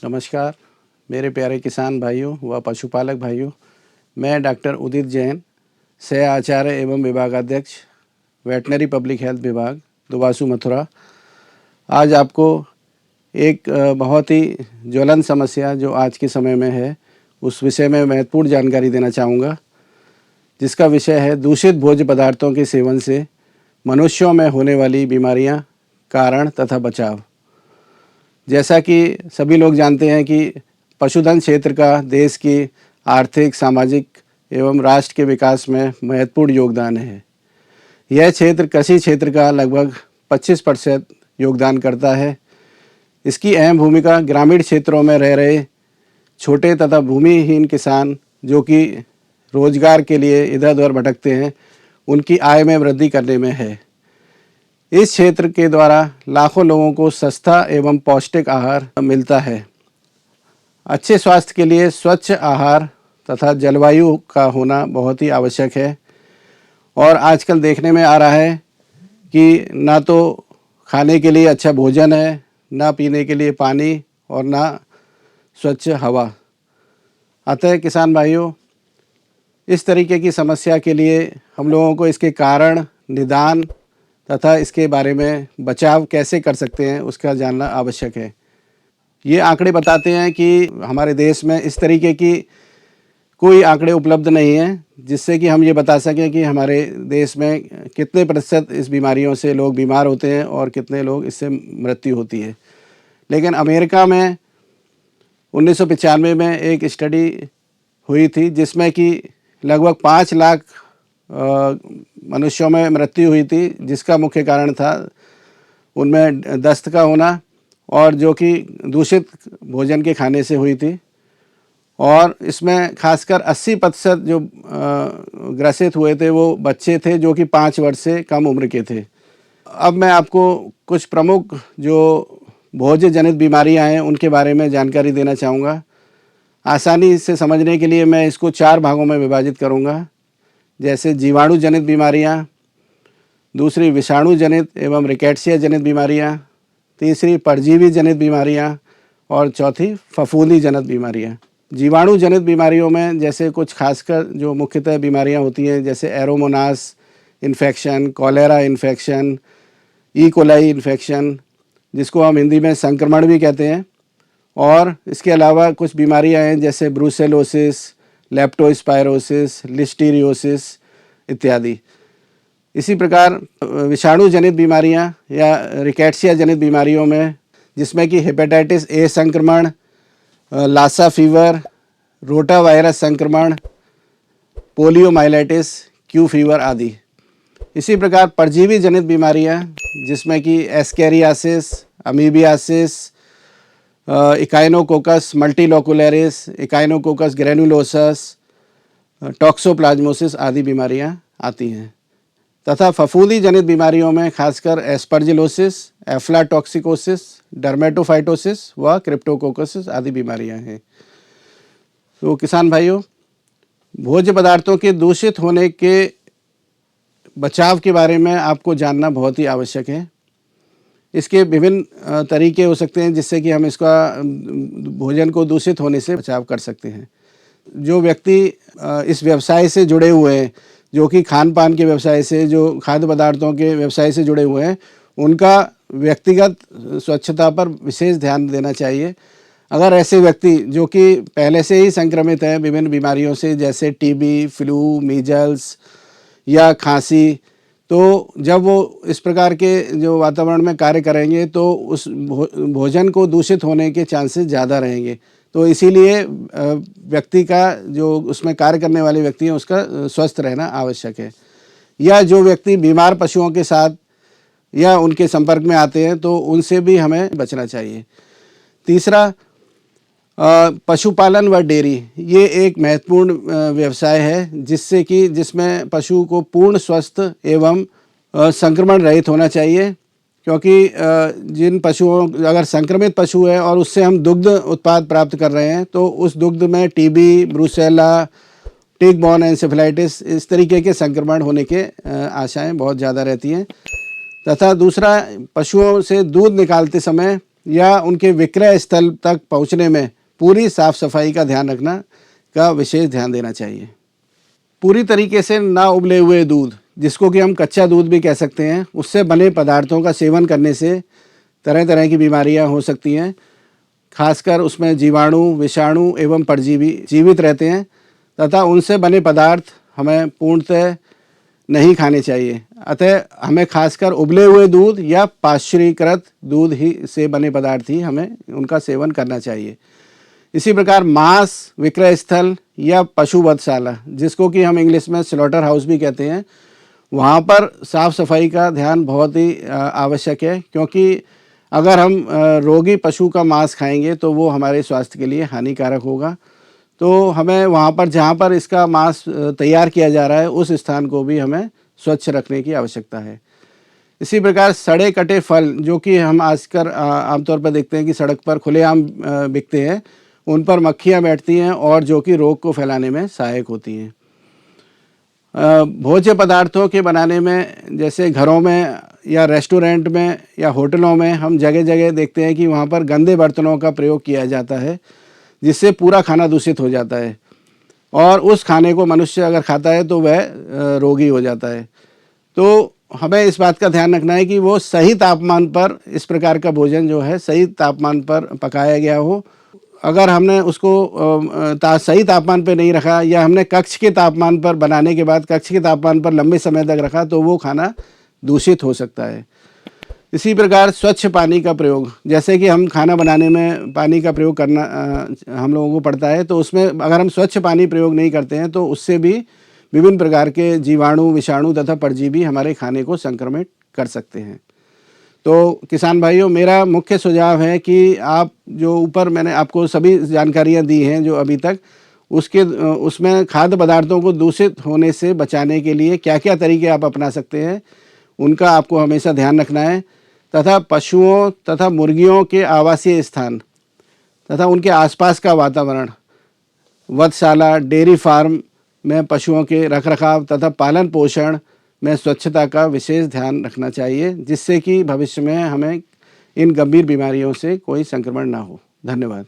नमस्कार मेरे प्यारे किसान भाइयों व पशुपालक भाइयों, मैं डॉक्टर उदित जैन, सह आचार्य एवं विभागाध्यक्ष वेटनरी पब्लिक हेल्थ विभाग दुबासू मथुरा, आज आपको एक बहुत ही ज्वलंत समस्या जो आज के समय में है उस विषय में महत्वपूर्ण जानकारी देना चाहूँगा, जिसका विषय है दूषित भोज्य पदार्थों के सेवन से मनुष्यों में होने वाली बीमारियां, कारण तथा बचाव। जैसा कि सभी लोग जानते हैं कि पशुधन क्षेत्र का देश की आर्थिक, सामाजिक एवं राष्ट्र के विकास में महत्वपूर्ण योगदान है। यह क्षेत्र कृषि क्षेत्र का लगभग 25% योगदान करता है। इसकी अहम भूमिका ग्रामीण क्षेत्रों में रह रहे छोटे तथा भूमिहीन किसान जो कि रोजगार के लिए इधर उधर भटकते हैं, उनकी आय में वृद्धि करने में है। इस क्षेत्र के द्वारा लाखों लोगों को सस्ता एवं पौष्टिक आहार मिलता है। अच्छे स्वास्थ्य के लिए स्वच्छ आहार तथा जलवायु का होना बहुत ही आवश्यक है। और आजकल देखने में आ रहा है कि ना तो खाने के लिए अच्छा भोजन है, ना पीने के लिए पानी और ना स्वच्छ हवा। अतः किसान भाइयों, इस तरीके की समस्या के लिए हम लोगों को इसके कारण, निदान तथा इसके बारे में बचाव कैसे कर सकते हैं उसका जानना आवश्यक है। ये आंकड़े बताते हैं कि हमारे देश में इस तरीके की कोई आंकड़े उपलब्ध नहीं हैं जिससे कि हम ये बता सकें कि हमारे देश में कितने प्रतिशत इस बीमारियों से लोग बीमार होते हैं और कितने लोग इससे मृत्यु होती है। लेकिन अमेरिका में 1995 में एक स्टडी हुई थी जिसमें कि लगभग 5 लाख मनुष्यों में मृत्यु हुई थी, जिसका मुख्य कारण था उनमें दस्त का होना और जो कि दूषित भोजन के खाने से हुई थी। और इसमें खासकर 80% जो ग्रसित हुए थे वो बच्चे थे जो कि 5 वर्ष से कम उम्र के थे। अब मैं आपको कुछ प्रमुख जो भोज्य जनित बीमारियां हैं उनके बारे में जानकारी देना चाहूँगा। आसानी से समझने के लिए मैं इसको 4 भागों में विभाजित करूँगा, जैसे जीवाणु जनित बीमारियाँ, दूसरी विषाणु जनित एवं रिकेट्सिया जनित बीमारियाँ, तीसरी परजीवी जनित बीमारियाँ और चौथी फफूंदी जनित बीमारियाँ। जीवाणु जनित बीमारियों में जैसे कुछ खासकर जो मुख्यतः बीमारियाँ होती हैं जैसे Aeromonas infection, cholera infection, E coli infection, जिसको हम हिंदी में संक्रमण भी कहते हैं, और इसके अलावा कुछ बीमारियाँ हैं जैसे ब्रूसेलोसिस, लेप्टोस्पायरोसिस, लिस्टीरियोसिस इत्यादि। इसी प्रकार विषाणु जनित बीमारियां या रिकेट्सिया जनित बीमारियों में जिसमें कि हेपेटाइटिस ए संक्रमण, लासा फीवर, रोटा वायरस संक्रमण, पोलियोमाइलाइटिस, क्यू फीवर आदि। इसी प्रकार परजीवी जनित बीमारियां जिसमें कि ascariasis, amoebiasis, Echinococcus मल्टीलोकुलरिस, Echinococcus ग्रेनुलोसस, toxoplasmosis आदि बीमारियां आती हैं। तथा फफूंदी जनित बीमारियों में खासकर एस्परजिलोसिस, एफ्लाटॉक्सिकोसिस, डर्मेटोफाइटोसिस व क्रिप्टोकोकसिस आदि बीमारियां हैं। तो किसान भाइयों, भोज्य पदार्थों के दूषित होने के बचाव के बारे में आपको जानना बहुत ही आवश्यक है। इसके विभिन्न तरीके हो सकते हैं जिससे कि हम इसका भोजन को दूषित होने से बचाव कर सकते हैं। जो व्यक्ति इस व्यवसाय से जुड़े हुए हैं, जो कि खान पान के व्यवसाय से, जो खाद्य पदार्थों के व्यवसाय से जुड़े हुए हैं, उनका व्यक्तिगत स्वच्छता पर विशेष ध्यान देना चाहिए। अगर ऐसे व्यक्ति जो कि पहले से ही संक्रमित हैं विभिन्न बीमारियों से जैसे टीबी, फ्लू, मीजल्स या खांसी, तो जब वो इस प्रकार के जो वातावरण में कार्य करेंगे तो उस भोजन को दूषित होने के चांसेस ज़्यादा रहेंगे। तो इसीलिए व्यक्ति का जो उसमें कार्य करने वाले व्यक्ति हैं उसका स्वस्थ रहना आवश्यक है। या जो व्यक्ति बीमार पशुओं के साथ या उनके संपर्क में आते हैं तो उनसे भी हमें बचना चाहिए। तीसरा, पशुपालन व डेयरी, ये एक महत्वपूर्ण व्यवसाय है जिसमें पशु को पूर्ण स्वस्थ एवं संक्रमण रहित होना चाहिए, क्योंकि जिन पशुओं, अगर संक्रमित पशु है और उससे हम दुग्ध उत्पाद प्राप्त कर रहे हैं तो उस दुग्ध में टीबी, ब्रूसेला, टिक बॉर्न एन्सेफेलाइटिस, इस तरीके के संक्रमण होने के आशाएं बहुत ज़्यादा रहती हैं। तथा दूसरा, पशुओं से दूध निकालते समय या उनके विक्रय स्थल तक पहुंचने में पूरी साफ सफाई का ध्यान रखना का विशेष ध्यान देना चाहिए। पूरी तरीके से ना उबले हुए दूध, जिसको कि हम कच्चा दूध भी कह सकते हैं, उससे बने पदार्थों का सेवन करने से तरह तरह की बीमारियां हो सकती हैं। खासकर उसमें जीवाणु, विषाणु एवं परजीवी जीवित रहते हैं तथा उनसे बने पदार्थ हमें पूर्णतः नहीं खाने चाहिए। अतः हमें खासकर उबले हुए दूध या पाश्चुरीकृत दूध ही से बने पदार्थ ही हमें उनका सेवन करना चाहिए। इसी प्रकार मांस विक्रय स्थल या पशु वधशाला, जिसको कि हम इंग्लिश में स्लॉटर हाउस भी कहते हैं, वहाँ पर साफ़ सफाई का ध्यान बहुत ही आवश्यक है, क्योंकि अगर हम रोगी पशु का मांस खाएंगे तो वो हमारे स्वास्थ्य के लिए हानिकारक होगा। तो हमें वहाँ पर जहाँ पर इसका मांस तैयार किया जा रहा है उस स्थान को भी हमें स्वच्छ रखने की आवश्यकता है। इसी प्रकार सड़े कटे फल, जो कि हम आजकल आमतौर पर देखते हैं कि सड़क पर खुलेआम बिकते हैं, उन पर मक्खियाँ बैठती हैं और जो कि रोग को फैलाने में सहायक होती हैं। भोज्य पदार्थों के बनाने में, जैसे घरों में या रेस्टोरेंट में या होटलों में, हम जगह जगह देखते हैं कि वहाँ पर गंदे बर्तनों का प्रयोग किया जाता है, जिससे पूरा खाना दूषित हो जाता है और उस खाने को मनुष्य अगर खाता है तो वह रोगी हो जाता है। तो हमें इस बात का ध्यान रखना है कि वो सही तापमान पर, इस प्रकार का भोजन जो है सही तापमान पर पकाया गया हो। अगर हमने उसको सही तापमान पर नहीं रखा या हमने कक्ष के तापमान पर बनाने के बाद कक्ष के तापमान पर लंबे समय तक रखा तो वो खाना दूषित हो सकता है। इसी प्रकार स्वच्छ पानी का प्रयोग, जैसे कि हम खाना बनाने में पानी का प्रयोग करना हम लोगों को पड़ता है, तो उसमें अगर हम स्वच्छ पानी प्रयोग नहीं करते हैं तो उससे भी विभिन्न प्रकार के जीवाणु, विषाणु तथा परजीवी हमारे खाने को संक्रमित कर सकते हैं। तो किसान भाइयों, मेरा मुख्य सुझाव है कि आप जो ऊपर मैंने आपको सभी जानकारियां दी हैं जो अभी तक, उसमें खाद्य पदार्थों को दूषित होने से बचाने के लिए क्या क्या तरीके आप अपना सकते हैं, उनका आपको हमेशा ध्यान रखना है। तथा पशुओं तथा मुर्गियों के आवासीय स्थान तथा उनके आसपास का वातावरण, वधशाला, डेयरी फार्म में पशुओं के रखरखाव तथा पालन पोषण में स्वच्छता का विशेष ध्यान रखना चाहिए, जिससे कि भविष्य में हमें इन गंभीर बीमारियों से कोई संक्रमण ना हो। धन्यवाद।